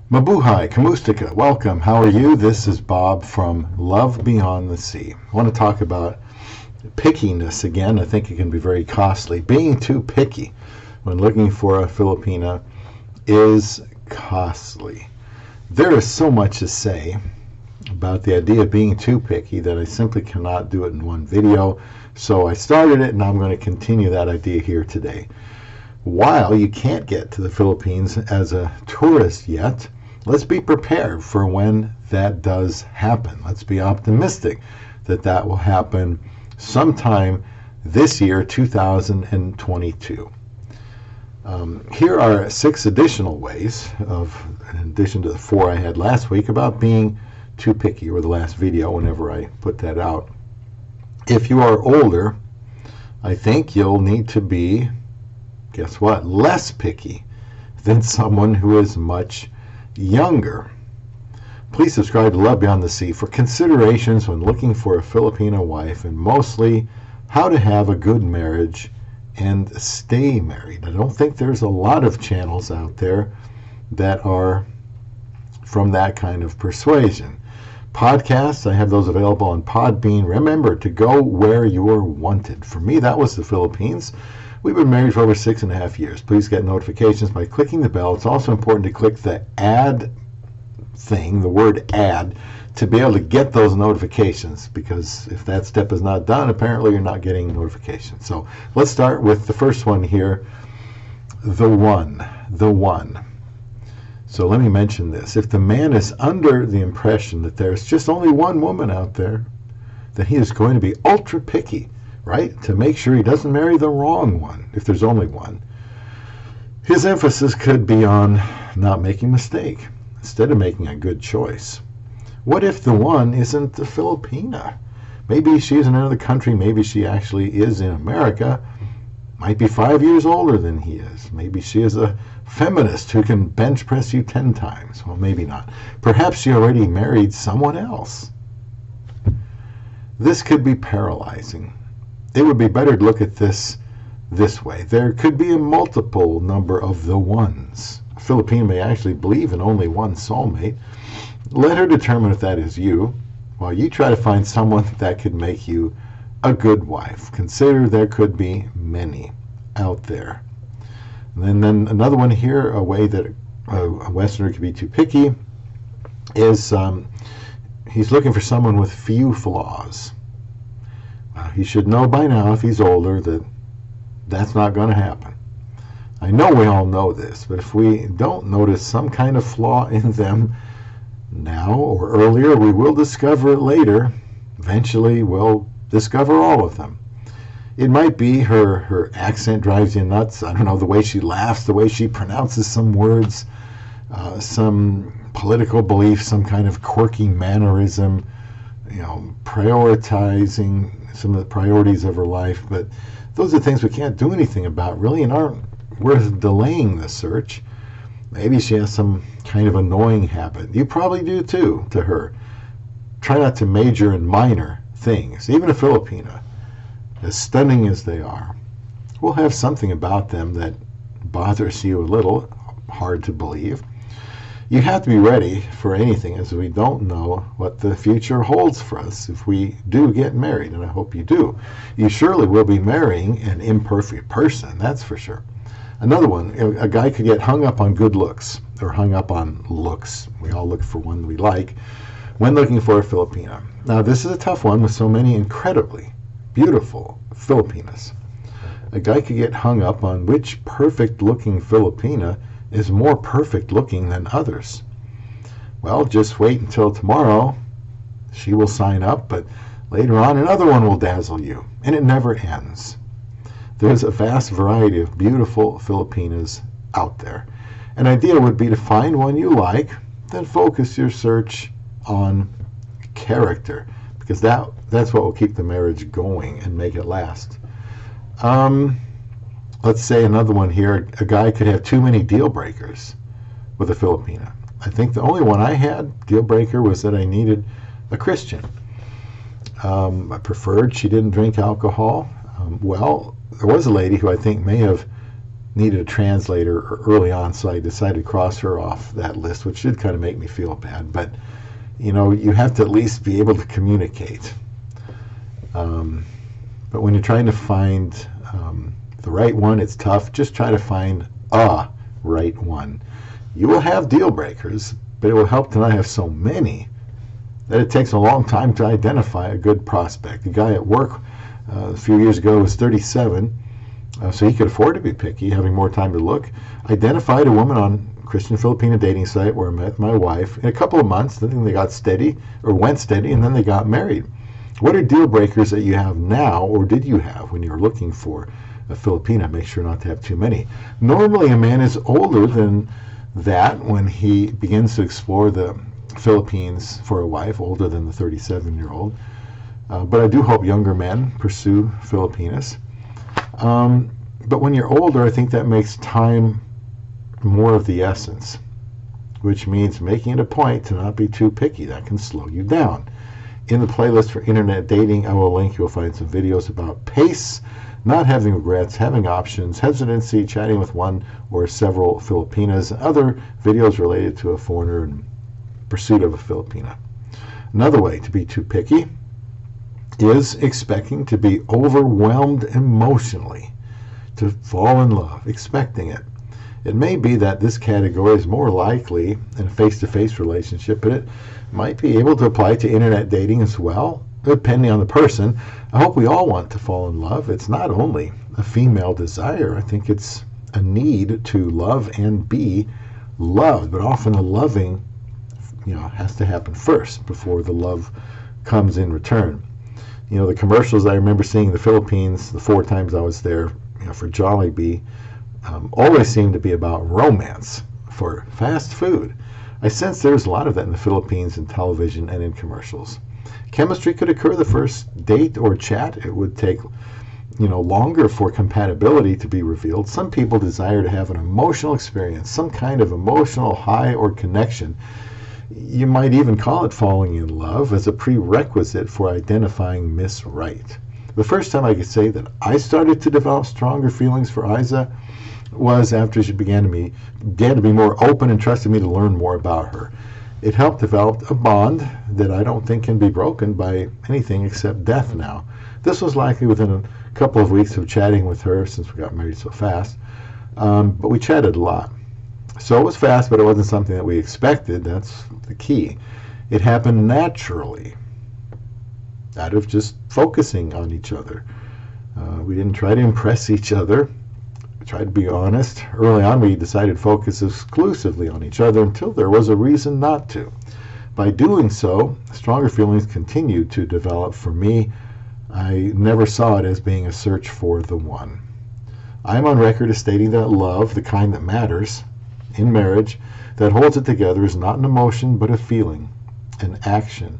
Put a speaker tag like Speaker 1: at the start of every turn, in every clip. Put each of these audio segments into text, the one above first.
Speaker 1: Mabuhay, Kamustika, welcome. How are you? This is Bob from Love Beyond the Sea. I want to talk about pickiness again. I think it can be very costly. Being too picky when looking for a Filipina is costly. There is so much to say about the idea of being too picky that I simply cannot do it in one video. So I started it and I'm going to continue that idea here today. While you can't get to the Philippines as a tourist yet, let's be prepared for when that does happen. Let's be optimistic that that will happen sometime this year, 2022. Here are 6 additional ways, in addition to the 4 I had last week, about being too picky, or the last video whenever I put that out. If you are older, I think you'll need to be, guess what, less picky than someone who is much younger. Please subscribe to Love Beyond the Sea for considerations when looking for a Filipino wife, and mostly how to have a good marriage and stay married. I don't think there's a lot of channels out there that are from that kind of persuasion. Podcasts, I have those available on Podbean. Remember to go where you're wanted. For me, that was the Philippines. We've been married for over 6.5 years. Please get notifications by clicking the bell. It's also important to click the add thing, the word add, to be able to get those notifications, because if that step is not done, apparently you're not getting notifications. So let's start with the first one here, the one. So let me mention this. If the man is under the impression that there's just only one woman out there, then he is going to be ultra picky, right? To make sure he doesn't marry the wrong one, if there's only one. His emphasis could be on not making a mistake, instead of making a good choice. What if the one isn't the Filipina? Maybe she's in another country, maybe she actually is in America, might be 5 years older than he is. Maybe she is a feminist who can bench press you 10 times. Well, maybe not. Perhaps she already married someone else. This could be paralyzing. It would be better to look at this way. There could be a multiple number of the ones. A Filipina may actually believe in only one soulmate. Let her determine if that is you, while you try to find someone that could make you a good wife. Consider there could be many out there. And then another one here, a way that a Westerner could be too picky, is he's looking for someone with few flaws. He should know by now, if he's older, that that's not going to happen. I know we all know this, but if we don't notice some kind of flaw in them now or earlier, we will discover it later. Eventually, we'll discover all of them. It might be her accent drives you nuts. I don't know, the way she laughs, the way she pronounces some words, some political belief, some kind of quirky mannerism, prioritizing some of the priorities of her life. But those are things we can't do anything about, really, and aren't worth delaying the search. Maybe she has some kind of annoying habit. You probably do too, to her. Try not to major in minor things. Even a Filipina, as stunning as they are, will have something about them that bothers you a little. Hard to believe. You have to be ready for anything, as we don't know what the future holds for us if we do get married, and I hope you do. You surely will be marrying an imperfect person, that's for sure. Another one, a guy could get hung up on good looks, or hung up on looks. We all look for one we like when looking for a Filipina. Now, this is a tough one with so many incredibly beautiful Filipinas. A guy could get hung up on which perfect-looking Filipina is more perfect looking than others. Well, just wait until tomorrow. She will sign up, but later on another one will dazzle you, and it never ends. There's a vast variety of beautiful Filipinas out there. An idea would be to find one you like, then focus your search on character, because that's what will keep the marriage going and make it last. Let's say another one here, a guy could have too many deal breakers with a Filipina. I think the only one I had, deal breaker, was that I needed a Christian. I preferred she didn't drink alcohol. Well, there was a lady who I think may have needed a translator early on, so I decided to cross her off that list, which did kind of make me feel bad. But, you have to at least be able to communicate. But when you're trying to find the right one, it's tough. Just try to find a right one. You will have deal breakers, but it will help to not have so many that it takes a long time to identify a good prospect. The guy at work a few years ago was 37, so he could afford to be picky, having more time to look. Identified a woman on Christian Filipina dating site where I met my wife. In a couple of months, then they got steady, or went steady, and then they got married. What are deal breakers that you have now, or did you have when you were looking for a Filipina? Make sure not to have too many. Normally, a man is older than that when he begins to explore the Philippines for a wife, older than the 37-year-old. But I do hope younger men pursue Filipinas. But when you're older, I think that makes time more of the essence, which means making it a point to not be too picky. That can slow you down. In the playlist for internet dating, I will link. You'll find some videos about pace, not having regrets, having options, hesitancy, chatting with one or several Filipinas, and other videos related to a foreigner and pursuit of a Filipina. Another way to be too picky is expecting to be overwhelmed emotionally, to fall in love, expecting it. It may be that this category is more likely in a face-to-face relationship, but it might be able to apply to internet dating as well, depending on the person. I hope we all want to fall in love. It's not only a female desire. I think it's a need to love and be loved, but often the loving has to happen first before the love comes in return. The commercials I remember seeing in the Philippines the 4 times I was there, for Jollibee, always seemed to be about romance for fast food. I sense there's a lot of that in the Philippines in television and in commercials. Chemistry could occur the first date or chat. It would take longer for compatibility to be revealed. Some people desire to have an emotional experience, some kind of emotional high or connection. You might even call it falling in love as a prerequisite for identifying Miss Right. The first time I could say that I started to develop stronger feelings for Isa was after she began to be more open and trusted me to learn more about her. It helped develop a bond that I don't think can be broken by anything except death now. This was likely within a couple of weeks of chatting with her, since we got married so fast. But we chatted a lot. So it was fast, but it wasn't something that we expected. That's the key. It happened naturally, out of just focusing on each other. We didn't try to impress each other. We tried to be honest. Early on, we decided to focus exclusively on each other until there was a reason not to. By doing so, stronger feelings continued to develop for me. I never saw it as being a search for the one. I'm on record as stating that love, the kind that matters in marriage, that holds it together, is not an emotion but a feeling, an action.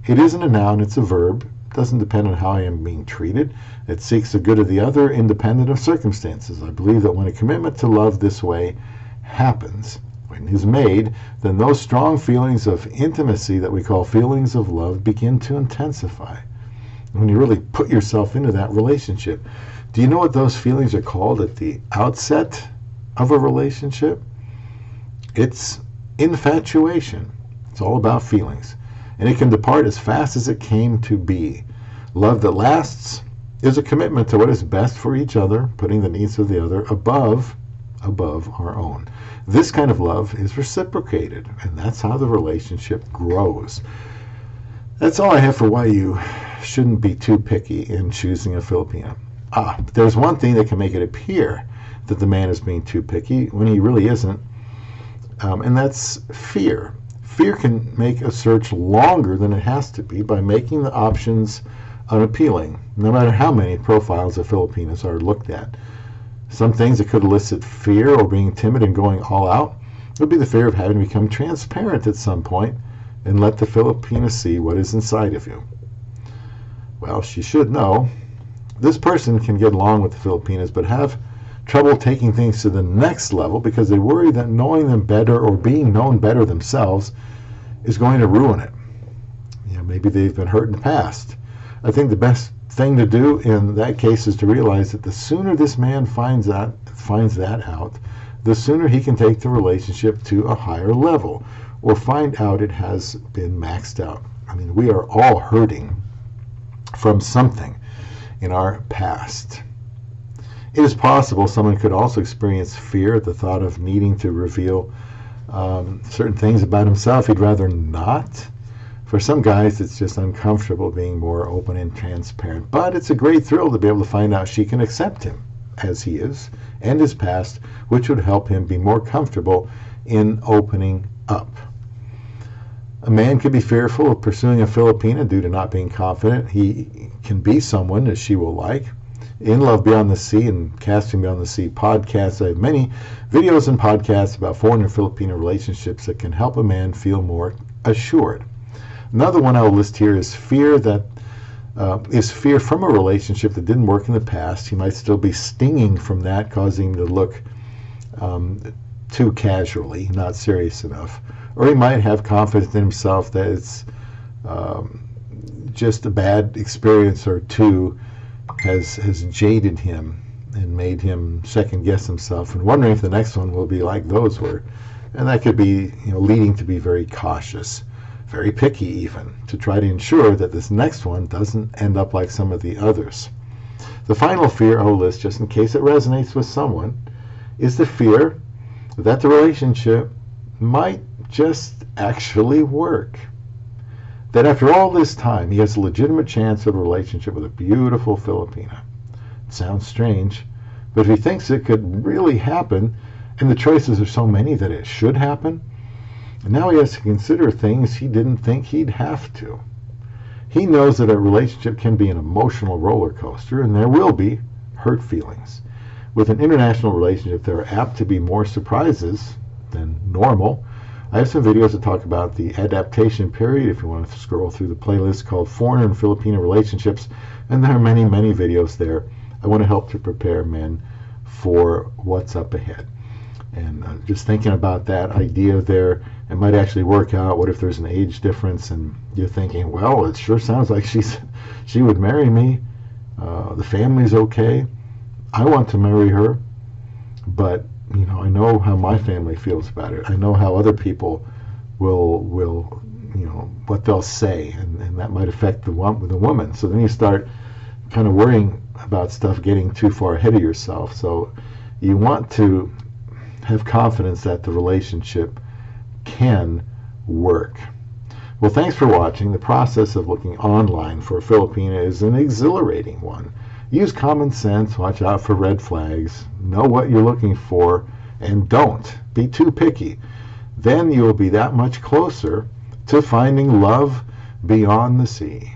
Speaker 1: It isn't a noun, it's a verb. It doesn't depend on how I am being treated. It seeks the good of the other independent of circumstances. I believe that when a commitment to love this way happens, when it is made, then those strong feelings of intimacy that we call feelings of love begin to intensify. When you really put yourself into that relationship. Do you know what those feelings are called at the outset of a relationship? It's infatuation. It's all about feelings. And it can depart as fast as it came to be. Love that lasts is a commitment to what is best for each other, putting the needs of the other above our own. This kind of love is reciprocated, and that's how the relationship grows. That's all I have for why you shouldn't be too picky in choosing a Filipina. But there's one thing that can make it appear that the man is being too picky when he really isn't, and that's fear. Fear can make a search longer than it has to be by making the options unappealing, no matter how many profiles of Filipinas are looked at. Some things that could elicit fear or being timid and going all out would be the fear of having become transparent at some point and let the Filipina see what is inside of you. Well, she should know. This person can get along with the Filipinas but have trouble taking things to the next level because they worry that knowing them better or being known better themselves is going to ruin it. Maybe they've been hurt in the past. I think the best thing to do in that case is to realize that the sooner this man finds that out, the sooner he can take the relationship to a higher level or find out it has been maxed out. I mean, we are all hurting from something in our past. It is possible someone could also experience fear at the thought of needing to reveal certain things about himself he'd rather not. For some guys, it's just uncomfortable being more open and transparent. But it's a great thrill to be able to find out she can accept him as he is and his past, which would help him be more comfortable in opening up. A man could be fearful of pursuing a Filipina due to not being confident he can be someone that she will like. In Love Beyond the Sea and Casting Beyond the Sea podcasts, I have many videos and podcasts about foreign and Filipino relationships that can help a man feel more assured. Another one I'll list here is fear from a relationship that didn't work in the past. He might still be stinging from that, causing him to look too casually, not serious enough. Or he might have confidence in himself that it's just a bad experience or two has jaded him and made him second guess himself and wondering if the next one will be like those were. And that could be, leading to be very cautious, very picky even, to try to ensure that this next one doesn't end up like some of the others. The final fear I'll list, just in case it resonates with someone, is the fear that the relationship might just actually work. That after all this time, he has a legitimate chance of a relationship with a beautiful Filipina. It sounds strange, but if he thinks it could really happen, and the choices are so many that it should happen, and now he has to consider things he didn't think he'd have to. He knows that a relationship can be an emotional roller coaster, and there will be hurt feelings. With an international relationship, there are apt to be more surprises than normal. I have some videos that talk about the adaptation period if you want to scroll through the playlist called Foreign and Filipino Relationships, and there are many, many videos there. I want to help to prepare men for what's up ahead. And just thinking about that idea there, it might actually work out. What if there's an age difference and you're thinking, well, it sure sounds like she would marry me. The family's okay. I want to marry her, but I know how my family feels about it. I know how other people will what they'll say, and that might affect the woman. So then you start kind of worrying about stuff getting too far ahead of yourself. So you want to have confidence that the relationship can work. Well, thanks for watching. The process of looking online for a Filipina is an exhilarating one. Use common sense, watch out for red flags, know what you're looking for, and don't be too picky. Then you'll be that much closer to finding love beyond the sea.